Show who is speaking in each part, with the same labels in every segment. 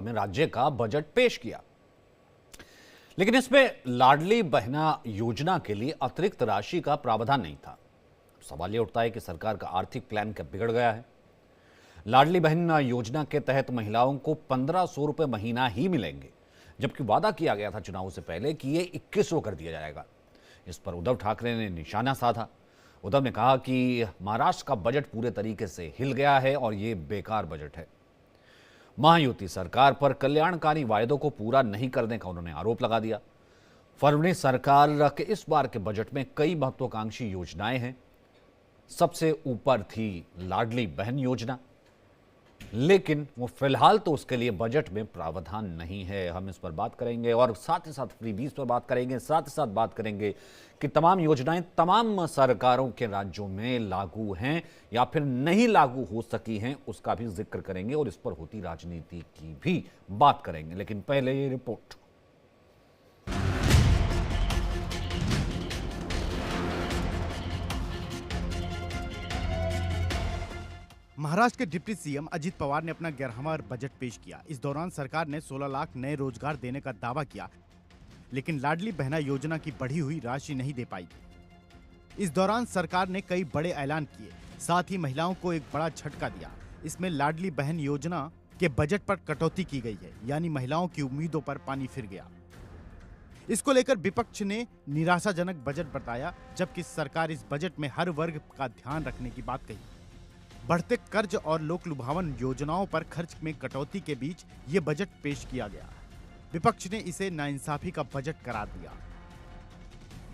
Speaker 1: में राज्य का बजट पेश किया, लेकिन इसमें लाडली बहना योजना के लिए अतिरिक्त राशि का प्रावधान नहीं था। सवाल यह उठता है कि सरकार का आर्थिक प्लान क्या बिगड़ गया है। लाडली बहन योजना के तहत महिलाओं को 1500 रुपए महीना ही मिलेंगे, जबकि वादा किया गया था चुनाव से पहले कि ये 2100 कर दिया जाएगा। इस पर उद्धव ठाकरे ने निशाना साधा। उद्धव ने कहा कि महाराष्ट्र का बजट पूरे तरीके से हिल गया है और ये बेकार बजट है। महायुति सरकार पर कल्याणकारी वायदों को पूरा नहीं करने का उन्होंने आरोप लगा दिया। फडणवीस सरकार के इस बार के बजट में कई महत्वाकांक्षी योजनाएं हैं। सबसे ऊपर थी लाडली बहन योजना, लेकिन वो फिलहाल तो उसके लिए बजट में प्रावधान नहीं है। हम इस पर बात करेंगे और साथ ही साथ फ्रीबीज पर बात करेंगे। साथ ही साथ बात करेंगे कि तमाम योजनाएं तमाम सरकारों के राज्यों में लागू हैं या फिर नहीं लागू हो सकी हैं, उसका भी जिक्र करेंगे और इस पर होती राजनीति की भी बात करेंगे। लेकिन पहले ये रिपोर्ट।
Speaker 2: महाराष्ट्र के डिप्टी सीएम अजित पवार ने अपना 11वां बजट पेश किया। इस दौरान सरकार ने 16 लाख नए रोजगार देने का दावा किया, लेकिन लाडली बहना योजना की बढ़ी हुई राशि नहीं दे पाई। इस दौरान सरकार ने कई बड़े ऐलान किए, साथ ही महिलाओं को एक बड़ा झटका दिया। इसमें लाडली बहन योजना के बजट पर कटौती की गई है, यानी महिलाओं की उम्मीदों पर पानी फिर गया। इसको लेकर विपक्ष ने निराशाजनक बजट बताया, जबकि सरकार इस बजट में हर वर्ग का ध्यान रखने की बात कही। बढ़ते कर्ज और लोक लुभावन योजनाओं पर खर्च में कटौती के बीच ये बजट पेश किया गया। विपक्ष ने इसे नाइंसाफी का बजट करार दिया।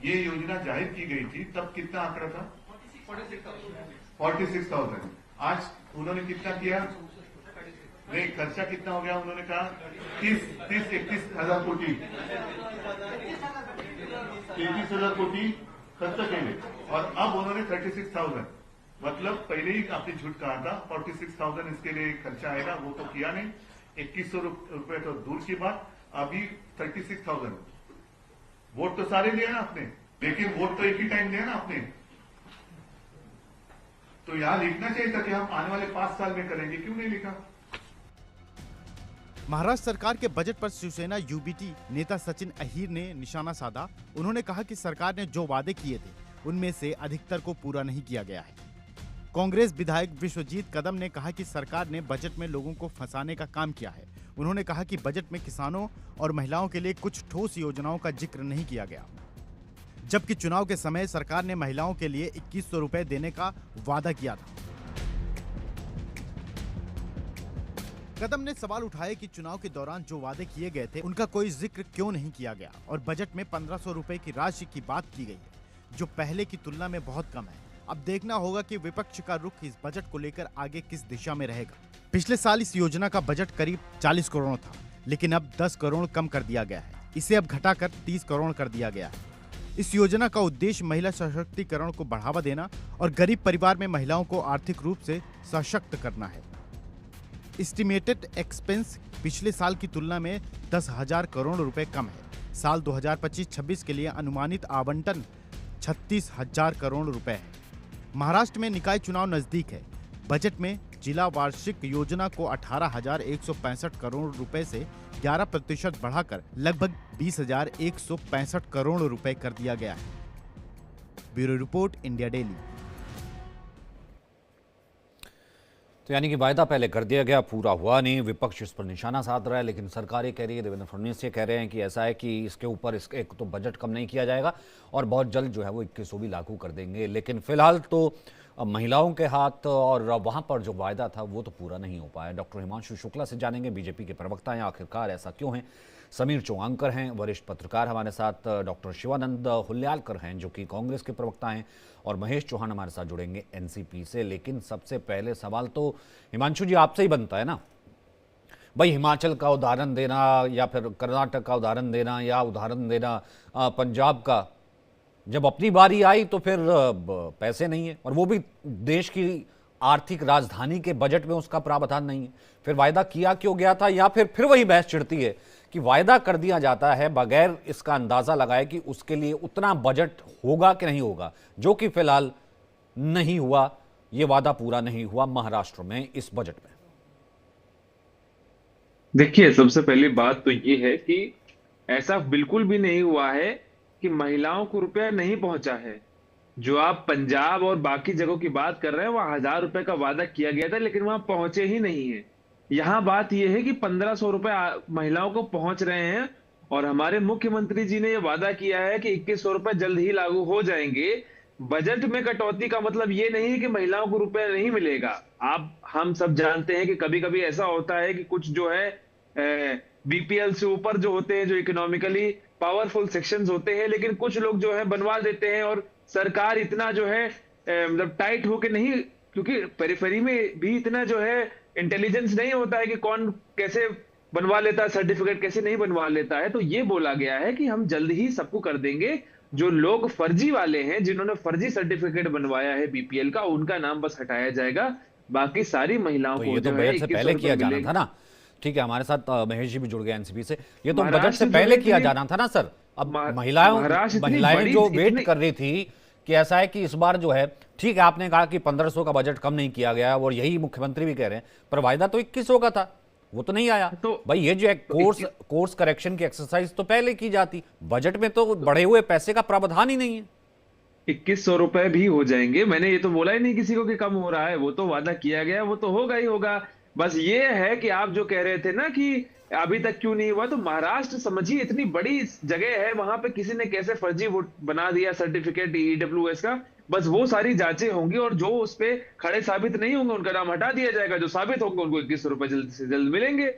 Speaker 3: ये योजना जाहिर की गई थी तब कितना आंकड़ा था? 46,000। आज उन्होंने कितना किया? नहीं, खर्चा कितना हो गया? उन्होंने कहा 31 हजार कोटी 31,000 कोटी खर्च केले और अब उन्होंने 36,000, मतलब पहले ही आपने झूठ कहा था 46,000 इसके लिए खर्चा आएगा, वो तो किया नहीं। 2100 रुपए तो दूर की बात, अभी 36,000। वोट तो सारे दिए ना आपने, लेकिन वोट तो एक ही टाइम दिया ना आपने। तो यहां लिखना चाहिए था कि हम आने वाले 5 साल में करेंगे, क्यों नहीं लिखा?
Speaker 2: महाराष्ट्र सरकार के बजट पर शिवसेना यूबीटी नेता सचिन अहीर ने निशाना साधा। उन्होंने कहा कि सरकार ने जो वादे किए थे उनमें से अधिकतर को पूरा नहीं किया गया है। कांग्रेस विधायक विश्वजीत कदम ने कहा कि सरकार ने बजट में लोगों को फंसाने का काम किया है। उन्होंने कहा कि बजट में किसानों और महिलाओं के लिए कुछ ठोस योजनाओं का जिक्र नहीं किया गया, जबकि चुनाव के समय सरकार ने महिलाओं के लिए 2100 रुपए देने का वादा किया था। कदम ने सवाल उठाए कि चुनाव के दौरान जो वादे किए गए थे उनका कोई जिक्र क्यों नहीं किया गया और बजट में 1500 रुपए की राशि की बात की गई है, जो पहले की तुलना में बहुत कम है। अब देखना होगा कि विपक्ष का रुख इस बजट को लेकर आगे किस दिशा में रहेगा। पिछले साल इस योजना का बजट करीब 40 करोड़ था, लेकिन अब 10 करोड़ कम कर दिया गया है। इसे अब घटाकर 30 करोड़ कर दिया गया है। इस योजना का उद्देश्य महिला सशक्तिकरण को बढ़ावा देना और गरीब परिवार में महिलाओं को आर्थिक रूप से सशक्त करना है। एस्टिमेटेड एक्सपेंस पिछले साल की तुलना में 10,000 करोड़ रुपए कम है। साल 2025-26 के लिए अनुमानित आवंटन 36,000 करोड़ रुपए है। महाराष्ट्र में निकाय चुनाव नजदीक है। बजट में जिला वार्षिक योजना को 18,165 करोड़ रुपए से 11% बढ़ाकर लगभग 20,165 करोड़ रुपए कर दिया गया है। Bureau report, India daily.
Speaker 1: तो यानी कि वायदा पहले कर दिया गया, पूरा हुआ नहीं। विपक्ष इस पर निशाना साध रहा है, लेकिन सरकार ये कह रही है, देवेंद्र फडणवीस ये कह रहे हैं कि ऐसा है कि इसके ऊपर इसके एक तो बजट कम नहीं किया जाएगा और बहुत जल्द जो है वो 2100 भी लागू कर देंगे। लेकिन फिलहाल तो महिलाओं के हाथ और वहाँ पर जो वायदा था वो तो पूरा नहीं हो पाया। डॉक्टर हिमांशु शुक्ला से जानेंगे, बीजेपी के प्रवक्ता हैं, आखिरकार ऐसा क्यों है। समीर चौंगांकर हैं वरिष्ठ पत्रकार हमारे साथ, डॉक्टर शिवानंद हुल्यालकर हैं जो कि कांग्रेस के प्रवक्ता हैं, और महेश चौहान हमारे साथ जुड़ेंगे एनसीपी से। लेकिन सबसे पहले सवाल तो हिमांशु जी आपसे ही बनता है ना भाई, हिमाचल का उदाहरण देना या फिर कर्नाटक का उदाहरण देना या उदाहरण देना पंजाब का, जब अपनी बारी आई तो फिर पैसे नहीं है, और वो भी देश की आर्थिक राजधानी के बजट में उसका प्रावधान नहीं है। फिर वायदा किया क्यों गया था, या फिर वही बहस चिढ़ती है कि वायदा कर दिया जाता है बगैर इसका अंदाजा लगाए कि उसके लिए उतना बजट होगा कि नहीं होगा, जो कि फिलहाल नहीं हुआ। ये वादा पूरा नहीं हुआ महाराष्ट्र में इस बजट में।
Speaker 4: देखिए, सबसे पहली बात तो ये है कि ऐसा बिल्कुल भी नहीं हुआ है कि महिलाओं को रुपया नहीं पहुंचा है। जो आप पंजाब और बाकी जगहों की बात कर रहे हैं, वहां 1,000 रुपए का वादा किया गया था, लेकिन वहां पहुंचे ही नहीं है। यहाँ बात यह है कि 1,500 रुपए महिलाओं को पहुंच रहे हैं, और हमारे मुख्यमंत्री जी ने यह वादा किया है कि 2,100 रुपए जल्द ही लागू हो जाएंगे। बजट में कटौती का मतलब ये नहीं है कि महिलाओं को रुपया नहीं मिलेगा। आप हम सब जानते हैं कि कभी कभी ऐसा होता है कि कुछ जो है बीपीएल से ऊपर जो होते हैं, जो इकोनॉमिकली पावरफुल सेक्शंस होते हैं, लेकिन कुछ लोग जो है बनवा देते हैं, और सरकार इतना जो है मतलब टाइट होके नहीं, क्योंकि पेरिफेरी में भी इतना जो है इंटेलिजेंस नहीं होता है कि कौन कैसे बनवा लेता है सर्टिफिकेट, कैसे नहीं बनवा लेता है। तो ये बोला गया है कि हम जल्द ही सबको कर देंगे। जो लोग फर्जी वाले हैं, जिन्होंने फर्जी सर्टिफिकेट बनवाया है बीपीएल का, उनका नाम बस हटाया जाएगा। बाकी सारी महिलाओं
Speaker 1: तो
Speaker 4: को
Speaker 1: ये तो
Speaker 4: जो है
Speaker 1: बजट से
Speaker 4: 2,100
Speaker 1: पहले
Speaker 4: रुपए
Speaker 1: किया जाना
Speaker 4: मिलेगा।
Speaker 1: था ना। ठीक है, हमारे साथ महेश जी भी जुड़ गए एनसीपी से। ये तो बजट से
Speaker 4: महाराष्ट्र जो
Speaker 1: पहले
Speaker 4: है
Speaker 1: किया
Speaker 4: इतनी
Speaker 1: जाना था ना सर। अब
Speaker 4: महाराष्ट्र इतनी
Speaker 1: महिलाएं
Speaker 4: बड़ी
Speaker 1: जो वेट
Speaker 4: इतनी
Speaker 1: कर रही थी कि ऐसा है कि इस बार जो है, ठीक है आपने कहा कि 1,500 का बजट कम नहीं किया गया, और यही मुख्यमंत्री भी कह रहे हैं, पर वायदा तो 2,100 का था, वो तो नहीं आया।
Speaker 4: तो
Speaker 1: भाई ये जो है कोर्स करेक्शन की एक्सरसाइज तो पहले की जाती, बजट में तो बढ़े हुए पैसे का प्रावधान ही नहीं है।
Speaker 4: 2,100 रुपए भी हो जाएंगे। मैंने ये तो बोला ही नहीं किसी को कि कम हो रहा है, वो तो वादा किया गया, वो तो होगा ही होगा। बस ये है कि आप जो कह रहे थे ना कि अभी तक क्यों नहीं हुआ, तो महाराष्ट्र समझिए इतनी बड़ी जगह है, वहां पे किसी ने कैसे फर्जी वोट बना दिया सर्टिफिकेट ईडब्ल्यूएस का, बस वो सारी जांचें होंगी, और जो उस पे खड़े साबित नहीं होंगे उनका नाम हटा दिया जाएगा, जो साबित होंगे उनको 2,100 रुपए जल्द से जल्द मिलेंगे।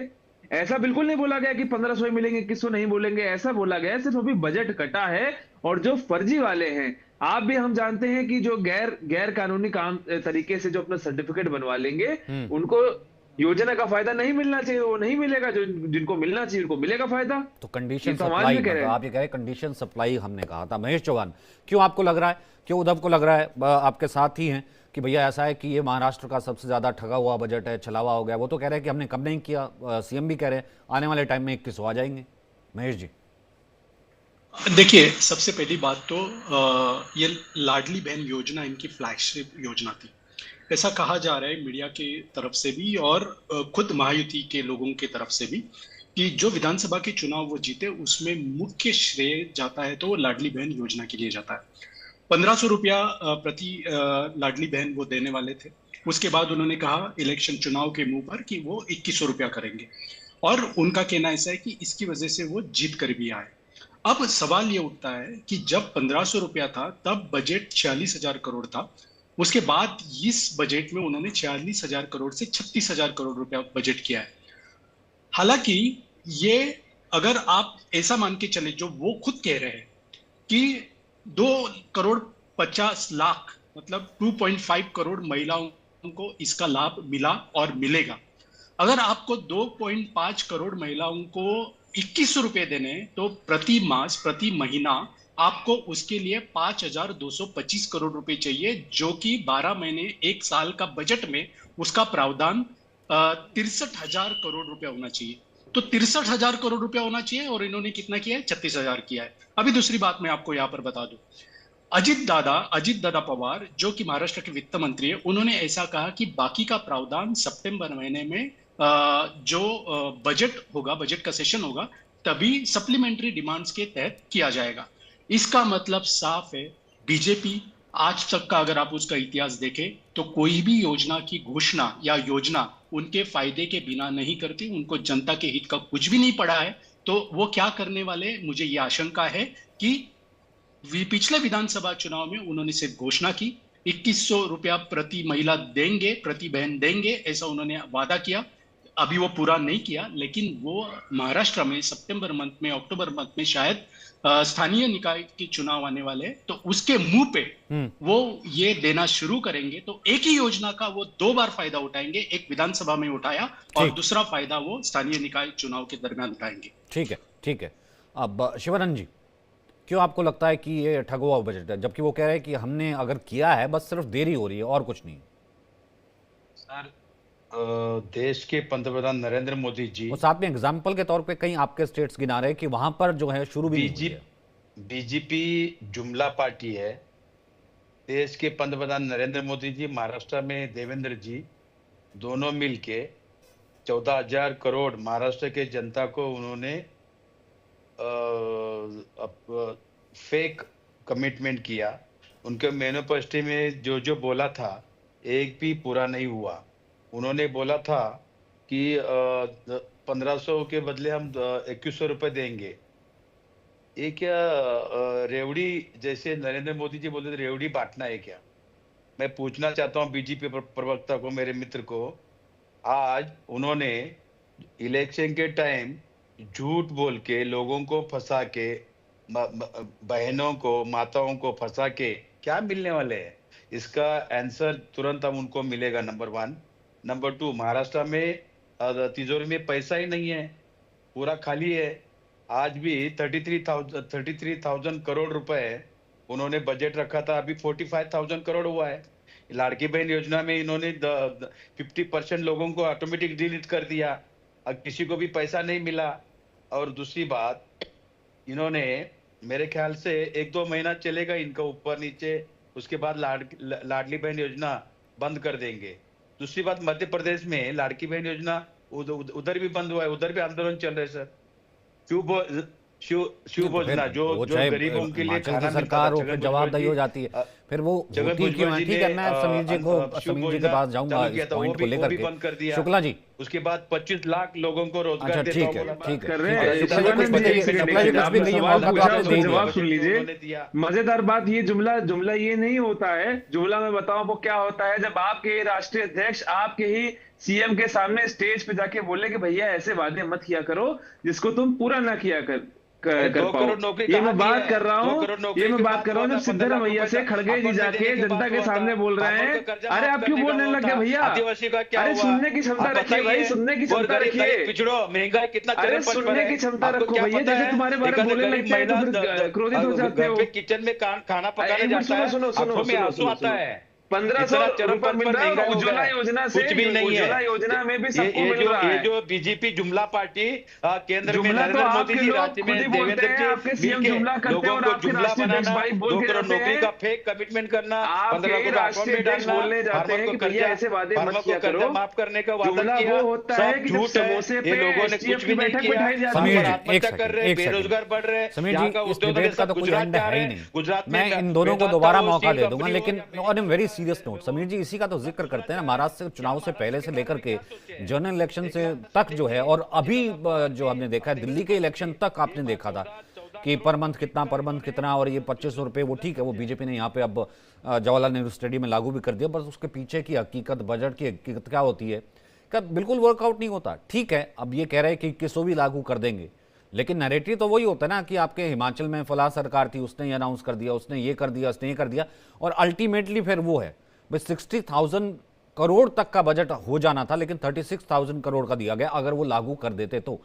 Speaker 4: ऐसा बिल्कुल नहीं बोला गया कि 1,500 ही मिलेंगे, 2,100 नहीं बोलेंगे, ऐसा बोला गया है। सिर्फ अभी बजट कटा है, और जो फर्जी वाले हैं, आप भी हम जानते हैं कि जो गैर गैर कानूनी काम तरीके से जो अपना सर्टिफिकेट बनवा लेंगे, उनको योजना का फायदा नहीं मिलना चाहिए, वो नहीं मिलेगा। जो जिनको मिलना चाहिए उनको मिलेगा फायदा।
Speaker 1: तो कंडीशन
Speaker 4: ये तो समाज
Speaker 1: सप्लाई,
Speaker 4: भी कह रहे हैं।
Speaker 1: आप ये कह रहे कंडीशन सप्लाई हमने कहा था। महेश चौहान, क्यों आपको लग रहा है, क्यों उद्धव को लग रहा है, आपके साथ ही हैं, कि भैया ऐसा है कि ये महाराष्ट्र का सबसे ज्यादा ठगा हुआ बजट है, छलावा हो गया? वो तो कह रहे हैं कि हमने कम नहीं किया, सीएम भी कह रहे हैं आने वाले टाइम में 2,100 आ जाएंगे। महेश जी।
Speaker 5: देखिए, सबसे पहली बात तो ये लाडली बहन योजना इनकी फ्लैगशिप योजना थी, ऐसा कहा जा रहा है मीडिया की तरफ से भी, और खुद महायुति के लोगों की तरफ से भी, कि जो विधानसभा के चुनाव वो जीते उसमें मुख्य श्रेय जाता है तो वो लाडली बहन योजना के लिए जाता है। 1,500 रुपया प्रति लाडली बहन वो देने वाले थे। उसके बाद उन्होंने कहा इलेक्शन चुनाव के मुंह पर कि वो 2,100 रुपया करेंगे, और उनका कहना ऐसा है कि इसकी वजह से वो जीत कर भी आए। अब सवाल ये उठता है कि जब 1,500 रुपया था तब बजट 46,000 करोड़ था। उसके बाद इस बजट में उन्होंने 46,000 करोड़ से 36,000 करोड़ रुपया बजट किया है। हालांकि ये, अगर आप ऐसा मान के चले जो वो खुद कह रहे हैं कि 2,50,00,000 मतलब 2.5 करोड़ महिलाओं को इसका लाभ मिला और मिलेगा। अगर आपको 2.5 करोड़ महिलाओं को 2,100 रुपए देने, तो प्रति मास प्रति महीना आपको उसके लिए 5,225 करोड़ रुपए चाहिए, जो कि 12 महीने 1 साल का बजट में उसका प्रावधान 63,000 करोड़ रुपया होना चाहिए। तो 63,000 करोड़ रुपया होना चाहिए, और इन्होंने कितना किया है? 36,000 किया है। अभी दूसरी बात मैं आपको यहाँ पर बता दूं, अजित दादा पवार जो कि महाराष्ट्र के वित्त मंत्री है, उन्होंने ऐसा कहा कि बाकी का प्रावधान सितंबर महीने में जो बजट होगा, बजट का सेशन होगा, तभी सप्लीमेंट्री डिमांड्स के तहत किया जाएगा। इसका मतलब साफ है, बीजेपी आज तक का अगर आप उसका इतिहास देखें तो कोई भी योजना की घोषणा या योजना उनके फायदे के बिना नहीं करती, उनको जनता के हित का कुछ भी नहीं पड़ा है। तो वो क्या करने वाले, मुझे ये आशंका है कि पिछले विधानसभा चुनाव में उन्होंने सिर्फ घोषणा की 2,100 रुपया प्रति महिला देंगे, प्रति बहन देंगे, ऐसा उन्होंने वादा किया, अभी वो पूरा नहीं किया। लेकिन वो महाराष्ट्र में सितंबर मंथ में, अक्टूबर मंथ में शायद स्थानीय निकाय के चुनाव आने वाले हैं, तो उसके मुंह पे वो ये देना शुरू करेंगे। तो एक ही योजना का वो 2 बार फायदा उठाएंगे, एक विधानसभा में उठाया और दूसरा फायदा वो स्थानीय निकाय चुनाव के दरमियान उठाएंगे।
Speaker 1: ठीक है, ठीक है। अब शिवानंद जी, क्यों आपको लगता है कि ये ठगा हुआ बजट है, जबकि वो कह रहे हैं कि हमने अगर किया है बस सिर्फ देरी हो रही है और कुछ नहीं?
Speaker 6: सर, देश के पंतप्रधान नरेंद्र मोदी जी,
Speaker 1: वो साथ में एग्जाम्पल के तौर पे कई आपके स्टेट्स गिना रहे हैं कि वहां पर जो है शुरू भी नहीं हुई है।
Speaker 6: बीजेपी जुमला पार्टी है। देश के पंतप्रधान नरेंद्र मोदी जी, महाराष्ट्र में देवेंद्र जी, दोनों मिलके 14,000 करोड़ महाराष्ट्र के जनता को उन्होंने फेक कमिटमेंट किया। उनके मैनिफेस्टो में जो जो बोला था एक भी पूरा नहीं हुआ। उन्होंने बोला था कि 1500 के बदले हम 2100 रुपए देंगे। ये क्या रेवड़ी, जैसे नरेंद्र मोदी जी बोलते थे रेवड़ी बांटना है क्या? मैं पूछना चाहता हूँ बीजेपी प्रवक्ता को, मेरे मित्र को, आज उन्होंने इलेक्शन के टाइम झूठ बोल के लोगों को फंसा के, बहनों को, माताओं को फंसा के क्या मिलने वाले हैं? इसका आंसर तुरंत हम उनको मिलेगा, नंबर 1। नंबर 2, महाराष्ट्र में तिजोरी में पैसा ही नहीं है, पूरा खाली है। आज भी 33,000 करोड़ रुपए उन्होंने बजट रखा था, अभी 45,000 करोड़ हुआ है। लाड़की बहन योजना में इन्होंने 50% लोगों को ऑटोमेटिक डिलीट कर दिया, अब किसी को भी पैसा नहीं मिला। और दूसरी बात, इन्होंने मेरे ख्याल से 1-2 महीना चलेगा इनका ऊपर नीचे, उसके बाद लाडली बहन योजना बंद कर देंगे। दूसरी बात, मध्य प्रदेश में लाड़की बहन योजना उधर भी बंद हुआ है, उधर भी आंदोलन चल रहे सर। शिव भोजना जो गरीबों के लिए खाना
Speaker 1: सरकार जवाबदही हो जाती है, फिर वो होती क्यों है? ठीक है, मैं समीर जी के पास जाऊंगा इस पॉइंट को लेकर के। शुक्ला जी,
Speaker 6: उसके बाद 25 लाख लोगों को रोजगार देता हूं,
Speaker 1: ठीक
Speaker 4: कर रहे हैं। जवाब सुन लीजिए। मजेदार बात, ये जुमला ये नहीं होता है। जुमला मैं बताऊं वो क्या होता है, जब आपके राष्ट्रीय अध्यक्ष आपके ही सीएम के सामने स्टेज पे जाके बोले कि भैया ऐसे वादे मत किया करो जिसको तुम पूरा ना किया कर पाओ। ये मैं बात कर रहा हूँ जब सिद्धरामैया से खड़गे जी जाके जनता के सामने बोल रहे हैं, अरे आप क्यों बोलने लग गए भैया? अरे सुनने की क्षमता रखिए भाई, सुनने की क्षमता रखिए।
Speaker 6: पिछड़ो, महंगाई कितना,
Speaker 1: अरे सुनने की क्षमता रखो भैया। जैसे तुम्हारे बारे में बोलने लगते हैं तो फिर क्रोधित हो जाते हो।
Speaker 6: किचन में खाना पकाने जाता है, आंखों में आंसू आता है।
Speaker 4: 1500 रुपए मिल रहा है उज्ज्वला योजना से।
Speaker 6: कुछ भी नहीं है।
Speaker 4: उज्ज्वला योजना में भी सबको मिल रहा है।
Speaker 6: ये जो बीजेपी जुमला पार्टी केंद्र में
Speaker 4: तो
Speaker 6: नरेंद्र मोदी जी, राज्य में देवेंद्र जी मिलके लोगों को जुमला बनाना, 2 करोड़ नौकरी का फेक कमिटमेंट करना, 15 करोड़ अकाउंट में डालना, फार्मर को कर्जा माफ करने का वादा किया, सब झूठ है। ये लोगों ने कुछ भी नहीं किया। आत्महत्या कर रहे, बेरोजगार बढ़ रहे, यहाँ का उद्योग गुजरात जा रहे हैं। गुजरात में
Speaker 1: मैं इन दोनों को दोबारा मौका दे दूंगा, लेकिन on a very serious note, Sameer ji इसी का तो जिक्र करते हैं ना, महाराष्ट्र से चुनाव से पहले से लेकर के जनरल इलेक्शन से तक जो है, और अभी जो हमने देखा है दिल्ली के इलेक्शन तक आपने देखा था कि पर मंथ कितना, और ये 2500 रुपए, वो ठीक है, वो बीजेपी ने यहाँ पे अब जवाहरलाल नेहरू स्टेडियम में लागू भी कर दिया, बस उसके पीछे की हकीकत, बजट की हकीकत क्या होती है, क्या बिल्कुल वर्कआउट नहीं होता। ठीक है, अब ये कह रहे हैं कि 2100 भी लागू कर देंगे, लेकिन नैरेटिव तो वही होता है ना कि आपके हिमाचल में फला सरकार थी, उसने ये अनाउंस कर दिया, उसने ये कर दिया, उसने ये कर दिया, और अल्टीमेटली फिर वो है भाई 60,000 करोड़ तक का बजट हो जाना था, लेकिन 36,000 करोड़ का दिया गया। अगर वो लागू कर देते तो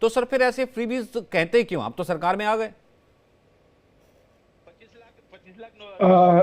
Speaker 1: सर फिर ऐसे फ्रीबीज कहते क्यों? आप तो सरकार में आ गए।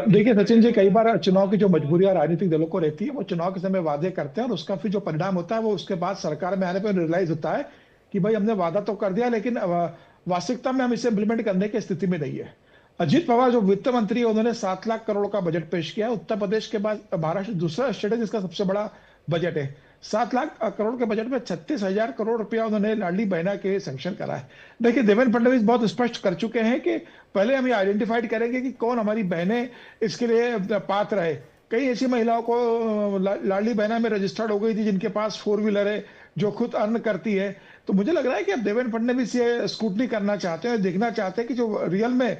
Speaker 7: देखिए सचिन जी, कई बार चुनाव की जो मजबूरियां राजनीतिक दलों को रहती है, वो चुनाव के समय वादे करते हैं और उसका फिर जो परिणाम होता है वो उसके बाद सरकार में आने पर रियलाइज होता है कि भाई हमने वादा तो कर दिया, लेकिन वास्तविकता में हम इसे इंप्लीमेंट करने की स्थिति में नहीं है। अजीत पवार जो वित्त मंत्री है, उन्होंने 7 लाख करोड़ का बजट पेश किया। उत्तर प्रदेश के बाद महाराष्ट्र दूसरा स्टेट है जिसका सबसे बड़ा बजट है। 7 लाख करोड़ के बजट में 36,000 करोड़ रुपया उन्होंने लाडली बहना के सैंक्शन करा है। देखिए, देवेंद्र फडणवीस बहुत स्पष्ट कर चुके हैं कि पहले हम ये आइडेंटिफाइड करेंगे कि कौन हमारी बहनें इसके लिए पात्र है। कई ऐसी महिलाओं को लाडली बहना में रजिस्टर्ड हो गई थी जिनके पास 4 व्हीलर है, जो खुद अर्न करती है। तो मुझे लग रहा है कि अब देवेंद्र फडणवीस ये स्क्रूटनी करना चाहते हैं, देखना चाहते हैं कि जो रियल में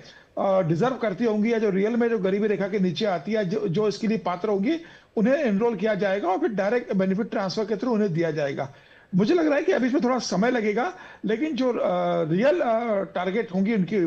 Speaker 7: डिजर्व करती होंगी या जो रियल में जो गरीबी रेखा के नीचे आती है, जो इसके लिए पात्र होंगी, उन्हें एनरोल किया जाएगा और फिर डायरेक्ट बेनिफिट ट्रांसफर के थ्रू उन्हें दिया जाएगा। मुझे लग रहा है कि अभी इसमें थोड़ा समय लगेगा, लेकिन जो रियल टारगेट होंगी उनकी,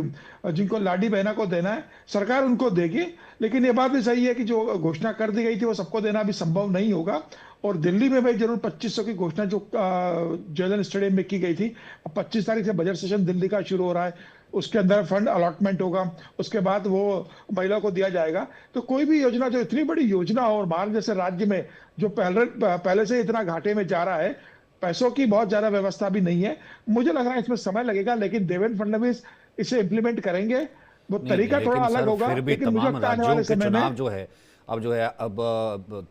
Speaker 7: जिनको लाडली बहना को देना है, सरकार उनको देगी। लेकिन ये बात भी सही है कि जो घोषणा कर दी गई थी वो सबको देना भी संभव नहीं होगा। और दिल्ली में भाई जरूर 2500 की घोषणा जो जयललिता स्टेडियम में की गई थी, 25 तारीख से बजट सेशन दिल्ली का शुरू हो रहा है, उसके अंदर फंड अलॉटमेंट होगा, उसके बाद वो महिला को दिया जाएगा। तो कोई भी योजना, जो इतनी बड़ी योजना हो और भारत जैसे राज्य में जो पहले से इतना घाटे में जा रहा है, पैसों की बहुत ज्यादा व्यवस्था भी नहीं है, मुझे लग रहा है इसमें समय लगेगा, लेकिन देवेंद्र फडणवीस इसे इंप्लीमेंट करेंगे। वो तरीका थोड़ा अलग होगा,
Speaker 1: फिर भी तमाम राज्यों के चुनाव जो है अब जो है अब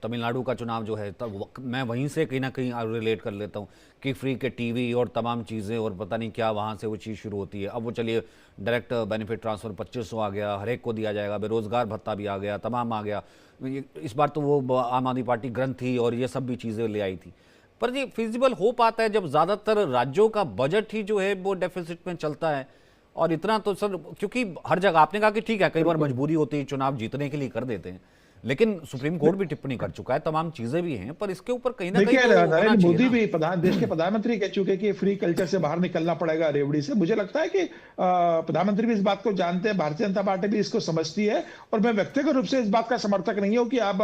Speaker 1: तमिलनाडु का चुनाव जो है तब मैं वहीं से कहीं ना कहीं रिलेट कर लेता हूँ कि फ्री के टीवी और तमाम चीज़ें और पता नहीं क्या वहाँ से वो चीज़ शुरू होती है। अब वो चलिए डायरेक्ट बेनिफिट ट्रांसफ़र 2500 आ गया, हर एक को दिया जाएगा, बेरोज़गार भत्ता भी आ गया, तमाम आ गया। इस बार तो वो आम आदमी पार्टी ग्रंथ थी और ये सब भी चीज़ें ले आई थी। पर ये फिजिबल हो पाता है जब ज़्यादातर राज्यों का बजट ही जो है वो डेफिसिट में चलता है। और इतना तो सर, क्योंकि हर जगह आपने कहा कि ठीक है कई बार मजबूरी होती है, चुनाव जीतने के लिए कर देते हैं, लेकिन सुप्रीम कोर्ट भी टिप्पणी कर चुका है, तमाम चीजें भी हैं, पर इसके ऊपर कहीं ना कहीं
Speaker 7: देखिए
Speaker 1: तो होना
Speaker 7: नरेंद्र
Speaker 1: चाहिए
Speaker 7: मोदी
Speaker 1: ना।
Speaker 7: भी देश के प्रधानमंत्री कह चुके कि फ्री कल्चर से बाहर निकलना पड़ेगा रेवड़ी से। मुझे लगता है कि प्रधानमंत्री भी इस बात को जानते हैं, भारतीय जनता पार्टी भी इसको समझती है, और मैं व्यक्तिगत रूप से इस बात का समर्थक नहीं हूं कि आप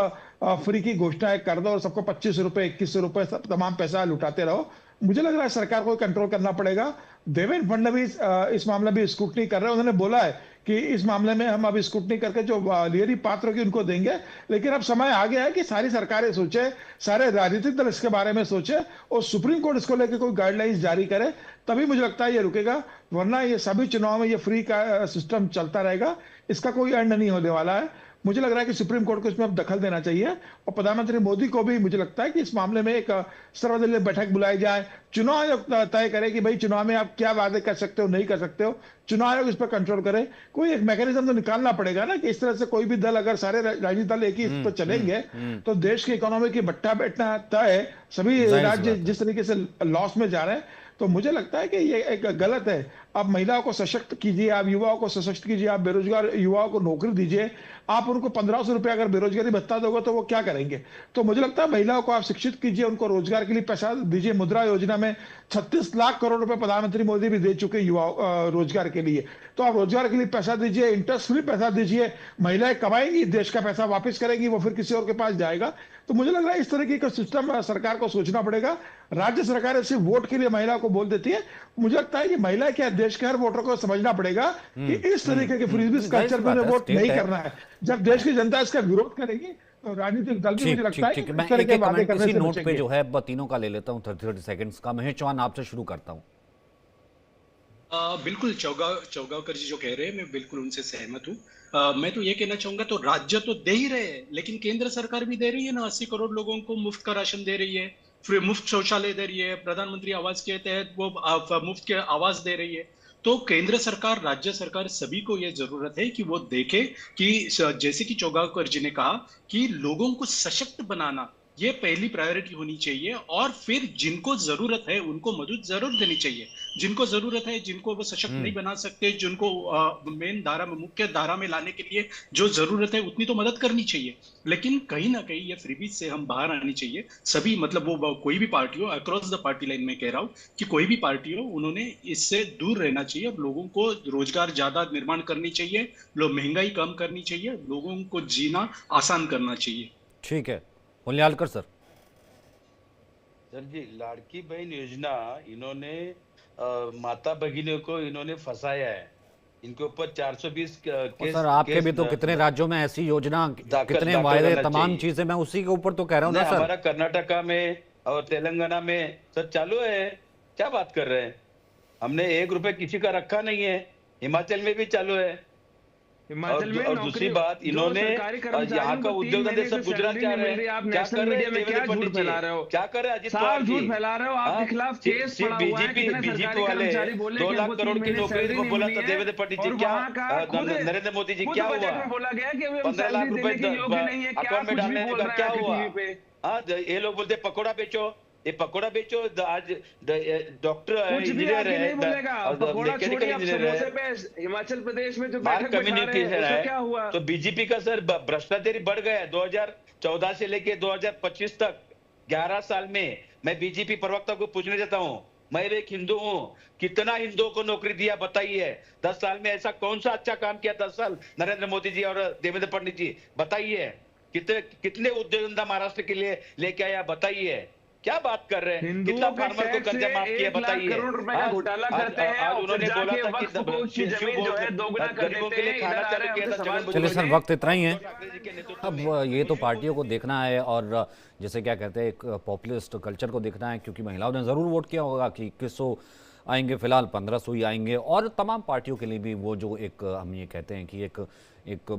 Speaker 7: फ्री की घोषणाएं कर दो और सबको 25 रुपए 21 रुपए तमाम पैसा लुटाते रहो। मुझे लग रहा है सरकार को कंट्रोल करना पड़ेगा। देवेंद्र फडणवीस इस मामले में स्क्रूटनी कर रहे हैं। उन्होंने बोला है कि इस मामले में हम अब स्क्रूटनी करके जो लियरी पात्र होगी उनको देंगे, लेकिन अब समय आ गया है कि सारी सरकारें सोचे, सारे राजनीतिक दल इसके बारे में सोचे और सुप्रीम कोर्ट इसको लेकर कोई गाइडलाइंस जारी करे, तभी मुझे लगता है ये रुकेगा। वरना ये सभी चुनाव में ये फ्री का सिस्टम चलता रहेगा, इसका कोई एंड नहीं होने वाला है। मुझे लग रहा है कि सुप्रीम कोर्ट को इसमें अब दखल देना चाहिए और प्रधानमंत्री मोदी को भी मुझे लगता है कि इस मामले में एक सर्वदलीय बैठक बुलाई जाए, चुनाव आयोग तय करे कि भाई चुनाव में आप क्या वादे कर सकते हो, नहीं कर सकते हो, चुनाव आयोग इस पर कंट्रोल करे। कोई एक मैकेनिज्म तो निकालना पड़ेगा ना कि इस तरह से कोई भी दल, अगर सारे राजनीतिक दल एक ही इस पर चलेंगे तो देश की इकोनॉमी की बट्टा बैठना तय है। सभी राज्य जिस तरीके से लॉस में जा रहे हैं, तो मुझे लगता है कि ये एक गलत है। आप महिलाओं को सशक्त कीजिए, आप युवाओं को सशक्त कीजिए, आप बेरोजगार युवाओं को नौकरी दीजिए। आप उनको 1500 रुपए अगर बेरोजगारी भत्ता दोगे तो वो क्या करेंगे? तो मुझे लगता है महिलाओं को आप शिक्षित कीजिए, उनको रोजगार के लिए पैसा दीजिए। मुद्रा योजना में 36 लाख करोड़ रुपए प्रधानमंत्री मोदी भी दे चुके युवा रोजगार के लिए। तो आप रोजगार के लिए पैसा दीजिए, इंटरेस्ट फ्री पैसा दीजिए। महिलाएं कमाएंगी, देश का पैसा वापस करेंगी, वो फिर किसी और के पास जाएगा। तो मुझे लग रहा है इस तरीके का सिस्टम सरकार को सोचना पड़ेगा। राज्य सरकारें सिर्फ वोट के लिए महिलाओं को बोल देती है। मुझे लगता है कि महिला क्या, देश के हर वोटर को समझना पड़ेगा कि इस तरीके के फ्रीबीज कल्चर में वोट नहीं करना है। जब देश की जनता इसका विरोध करेगी तो राजनीतिक दल भी मुझे लगता है कि
Speaker 1: मैं
Speaker 7: इस तरह
Speaker 1: एक
Speaker 7: के
Speaker 1: एक
Speaker 7: वादे
Speaker 1: कमेंट
Speaker 7: करने
Speaker 1: इसी
Speaker 7: से
Speaker 1: नोट पे
Speaker 7: बचेंगे।
Speaker 1: जो है तीनों का ले लेता हूँ 30 सेकंड्स का। महेश चौहान आपसे शुरू करता हूँ।
Speaker 5: बिल्कुल चौगावकर जी जो कह रहे हैं मैं बिल्कुल उनसे सहमत हूँ। मैं तो ये कहना चाहूंगा, तो राज्य तो दे ही रहे हैं, लेकिन केंद्र सरकार भी दे रही है ना। 80 करोड़ लोगों को मुफ्त का राशन दे रही है, फ्री मुफ्त शौचालय दे रही है, प्रधानमंत्री आवास के तहत वो मुफ्त के आवास दे रही है। तो केंद्र सरकार, राज्य सरकार, सभी को यह जरूरत है कि वो देखे कि जैसे कि चौगावकर जी ने कहा कि लोगों को सशक्त बनाना ये पहली प्रायोरिटी होनी चाहिए, और फिर जिनको जरूरत है उनको मदद जरूर देनी चाहिए। जिनको जरूरत है, जिनको वो सशक्त नहीं बना सकते, जिनको मेन धारा में, मुख्य धारा में लाने के लिए जो जरूरत है उतनी तो मदद करनी चाहिए। लेकिन कहीं ना कहीं ये फ्रीबीज से हम बाहर आनी चाहिए। सभी, मतलब वो कोई भी पार्टी हो, अक्रॉस द पार्टी लाइन में कह रहा हूं कि कोई भी पार्टी हो, उन्होंने इससे दूर रहना चाहिए। अब लोगों को रोजगार ज्यादा निर्माण करनी चाहिए, महंगाई कम करनी चाहिए, लोगों को जीना आसान करना चाहिए।
Speaker 1: ठीक है, मुल्यालकर सर।
Speaker 6: सर जी, लाड़की बहन योजना इन्होंने माता भगिनियों को इन्होंने फंसाया है। इनके ऊपर 420 केस,
Speaker 1: सर आपके भी तो कितने राज्यों में ऐसी योजना, कितने वायदे, तमाम चीजें, मैं उसी के ऊपर तो कह रहा हूँ ना सर।
Speaker 6: हमारा कर्नाटका में और तेलंगाना में सर चालू है। क्या बात कर रहे हैं? हमने 1 रुपए किसी का रखा नहीं है। हिमाचल में भी चालू है।
Speaker 4: हिमाचल में
Speaker 6: और दूसरी बात, इन्होंने यहाँ का उद्योग धंधे सब गुजरात जा रहे हैं।
Speaker 4: आप
Speaker 6: क्या
Speaker 4: नेशनल
Speaker 6: कर रहे
Speaker 4: मीडिया
Speaker 6: हैं
Speaker 4: में क्या
Speaker 6: देवेंद्र
Speaker 4: झूठ
Speaker 6: पंडित
Speaker 4: फैला
Speaker 6: जी?
Speaker 4: रहे हो?
Speaker 6: क्या कर रहे हैं अजित
Speaker 4: साफ
Speaker 6: पवार
Speaker 4: झूठ
Speaker 6: जी?
Speaker 4: फैला रहे हो। आपके खिलाफ केस पड़ा हुआ है। कितने
Speaker 6: बीजेपी
Speaker 4: सरकारी
Speaker 6: वाले
Speaker 4: कर्मचारी बोले
Speaker 6: 2
Speaker 4: कि
Speaker 6: लाख
Speaker 4: हमको
Speaker 6: करोड़
Speaker 4: 3
Speaker 6: की
Speaker 4: महीने
Speaker 6: नौकरी
Speaker 4: सैलरी
Speaker 6: को
Speaker 4: नहीं
Speaker 6: बोला
Speaker 4: मिली
Speaker 6: था
Speaker 4: है।
Speaker 6: देवेंद्र पंडित जी।
Speaker 4: और
Speaker 6: क्या
Speaker 4: वहाँ का खुद
Speaker 6: नरेंद्र मोदी जी
Speaker 4: खुद
Speaker 6: क्या
Speaker 4: बजट
Speaker 6: हुआ?
Speaker 4: में बोला गया कि अभी हम
Speaker 6: 15 लाख
Speaker 4: सैलरी
Speaker 6: रुपए
Speaker 4: देने के योग्य नहीं है। क्या
Speaker 6: अकाउंट में
Speaker 4: कुछ भी
Speaker 6: डालने
Speaker 4: बोल
Speaker 6: का
Speaker 4: रहे
Speaker 6: क्या
Speaker 4: हैं
Speaker 6: हुआ?
Speaker 4: टीवी पे।
Speaker 6: हाँ, ये लोग बोलते पकोड़ा बेचो, ये पकोड़ा बेचो। आज डॉक्टर है,
Speaker 4: कुछ भी
Speaker 6: इंजीनियर
Speaker 4: आगे नहीं बोलेगा।
Speaker 6: है,
Speaker 4: पकोड़ा
Speaker 6: मैकेनिकल
Speaker 4: छोड़िए, आप
Speaker 6: इंजीनियर
Speaker 4: समोसे
Speaker 6: है,
Speaker 4: पे हिमाचल प्रदेश में जो
Speaker 6: मार्क
Speaker 4: बैठक बैठा रहे हैं
Speaker 6: कम्युनिकेशन
Speaker 4: उसका क्या
Speaker 6: है।
Speaker 4: हुआ?
Speaker 6: तो बीजेपी का सर भ्रष्टाचारी बढ़ गया है। 2014 से लेके 2025 तक 11 साल में। मैं बीजेपी प्रवक्ता को पूछने जाता हूँ, मैं एक हिंदू हूँ, कितना हिंदुओं को नौकरी दिया बताइए? 10 साल में ऐसा कौन सा अच्छा काम किया 10 साल नरेंद्र मोदी जी और देवेंद्र फडणवीस जी? बताइए। कितने उद्योग धंधा महाराष्ट्र के लिए लेके आया बताइए? क्या बात कर रहे हैं? कितना फार्मर को कर्जा माफ किया बताइए?
Speaker 4: 1 लाख करोड़ रुपए का घोटाला करते हैं और
Speaker 6: उन्होंने
Speaker 4: फिर
Speaker 6: बोला
Speaker 4: जाके
Speaker 6: था कि
Speaker 4: वक्फ बोर्ड की जमीन जो है दोगुना कर
Speaker 6: गरीबों
Speaker 4: देते
Speaker 6: के लिए
Speaker 4: हैं।
Speaker 6: खाना
Speaker 4: इधर आ
Speaker 6: चालू
Speaker 4: रहे
Speaker 6: किया
Speaker 4: हैं
Speaker 6: था
Speaker 4: सवाल
Speaker 6: जगन
Speaker 1: चलिए सर, वक्त इतना ही है।
Speaker 6: ठाकरे जी के नेतृत्व
Speaker 1: अब
Speaker 6: में।
Speaker 1: ये तो पार्टियों को देखना है और जैसे क्या कहते हैं, एक पॉपुलिस्ट कल्चर को देखना है, क्योंकि महिलाओं ने ज़रूर वोट किया होगा कि 2100 आएंगे, फिलहाल 1500 ही आएंगे। और तमाम पार्टियों के लिए भी वो जो एक हम ये कहते हैं कि एक